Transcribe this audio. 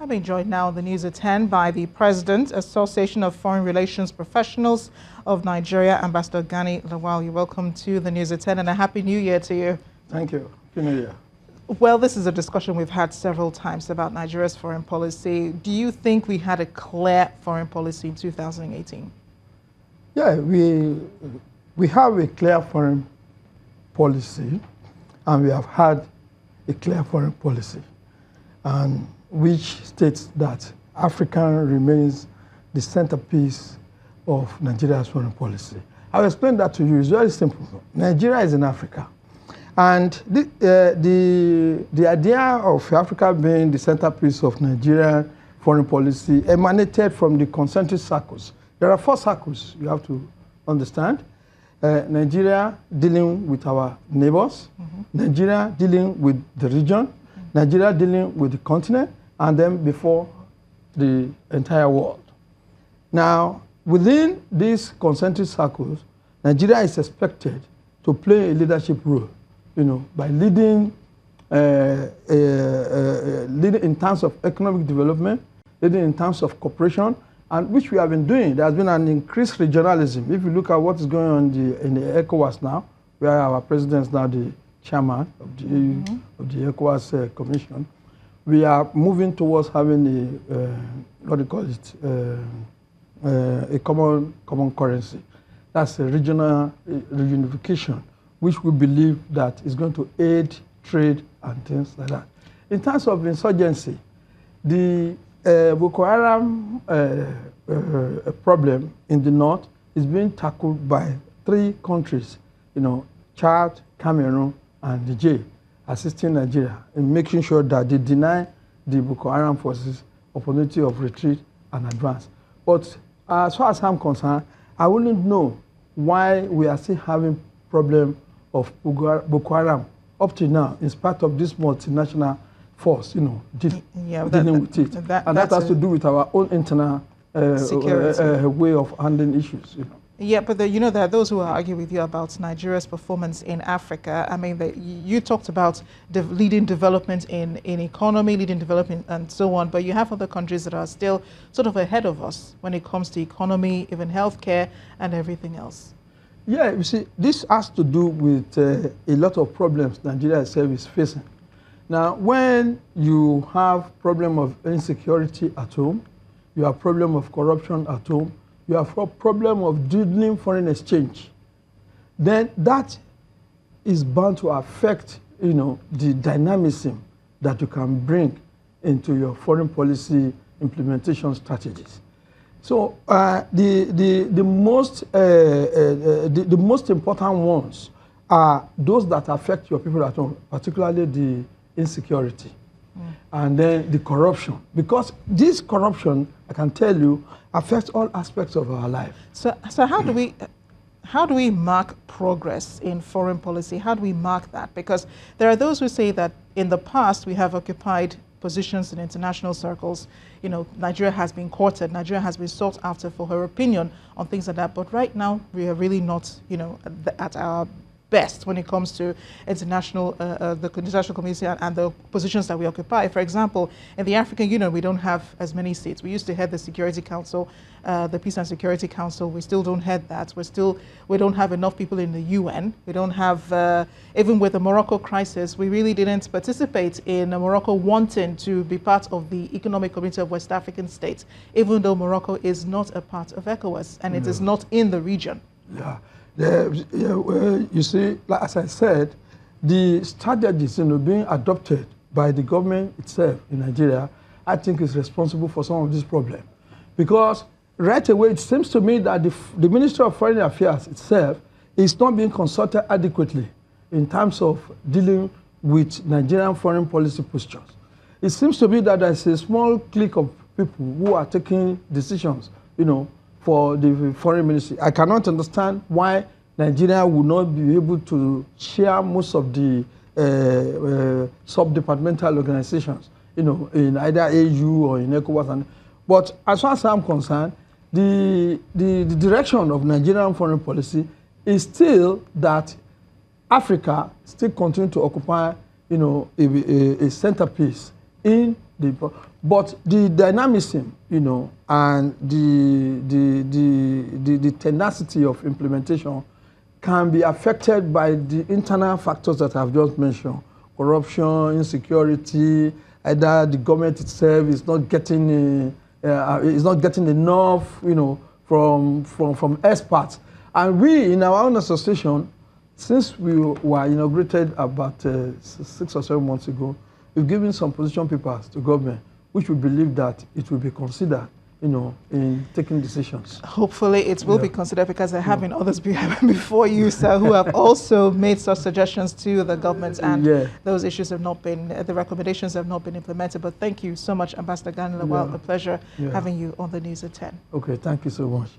I'm being joined now on the News at 10 by the President, Association of Foreign Relations Professionals of Nigeria, Ambassador Gani Lawal. You're welcome to the News at 10 and a Happy New Year to you. Thank you. Happy New Year. Well, this is a discussion we've had several times about Nigeria's foreign policy. Do you think we had a clear foreign policy in 2018? Yeah, we have a clear foreign policy, and we have had a clear foreign policy, and which states that Africa remains the centerpiece of Nigeria's foreign policy. I'll explain that to you. It's very simple. Nigeria is in Africa. And the idea of Africa being the centerpiece of Nigerian foreign policy emanated from the concentric circles. There are 4 circles you have to understand. Nigeria dealing with our neighbors, Nigeria dealing with the region, Nigeria dealing with the continent, and then before the entire world. Now, within these concentric circles, Nigeria is expected to play a leadership role, by leading in terms of economic development, leading in terms of cooperation, and which we have been doing. There has been an increased regionalism. If you look at what is going on in the ECOWAS now, where our president is now the chairman of the ECOWAS Commission, we are moving towards having a common currency. That's a regional reunification, which we believe that is going to aid trade and things like that. In terms of insurgency, the Boko Haram problem in the north is being tackled by 3 countries, Chad, Cameroon, and Niger, assisting Nigeria in making sure that they deny the Boko Haram forces opportunity of retreat and advance. But as far as I'm concerned, I wouldn't know why we are still having problem of Boko Haram up to now, in spite of this multinational force, dealing with it. And that has to do with our own internal way of handling issues. Yeah, but there are those who argue with you about Nigeria's performance in Africa. I mean, you talked about leading development in economy, leading development and so on, but you have other countries that are still sort of ahead of us when it comes to economy, even healthcare and everything else. Yeah, you see, this has to do with a lot of problems Nigeria itself is facing. Now, when you have problem of insecurity at home, you have problem of corruption at home, you have a problem of dwindling foreign exchange, then that is bound to affect, the dynamism that you can bring into your foreign policy implementation strategies. So the most important ones are those that affect your people at home, particularly the insecurity, and then the corruption. Because this corruption, I can tell you, affects all aspects of our life. So how do we mark progress in foreign policy? How do we mark that? Because there are those who say that in the past we have occupied positions in international circles. Nigeria has been courted, Nigeria has been sought after for her opinion on things like that. But right now, we are really not, at our best when it comes to the international community and the positions that we occupy. For example, in the African Union, we don't have as many seats. We used to head the Security Council, the Peace and Security Council. We still don't head that. We don't have enough people in the UN. We don't have, even with the Morocco crisis, we really didn't participate in Morocco wanting to be part of the Economic Community of West African States, even though Morocco is not a part of ECOWAS and it is not in the region. Yeah. You see, like as I said, the strategies being adopted by the government itself in Nigeria, I think is responsible for some of this problem. Because right away, it seems to me that the Ministry of Foreign Affairs itself is not being consulted adequately in terms of dealing with Nigerian foreign policy postures. It seems to me that there's a small clique of people who are taking decisions, for the foreign ministry. I cannot understand why Nigeria would not be able to share most of the sub-departmental organizations, in either AU or in ECOWAS. But as far as I'm concerned, the direction of Nigerian foreign policy is still that Africa still continue to occupy, a centerpiece in But the dynamism, and the tenacity of implementation can be affected by the internal factors that I've just mentioned: corruption, insecurity. Either the government itself is not getting enough, from experts. And we, in our own association, since we were inaugurated about 6 or 7 months ago, we've given some position papers to government, which we believe that it will be considered, in taking decisions. Hopefully it will be considered, because there have been others before you, sir, who have also made such suggestions to the government, and those issues have not been, the recommendations have not been implemented. But thank you so much, Ambassador Gani Lawal. A pleasure having you on the News at 10. Okay, thank you so much.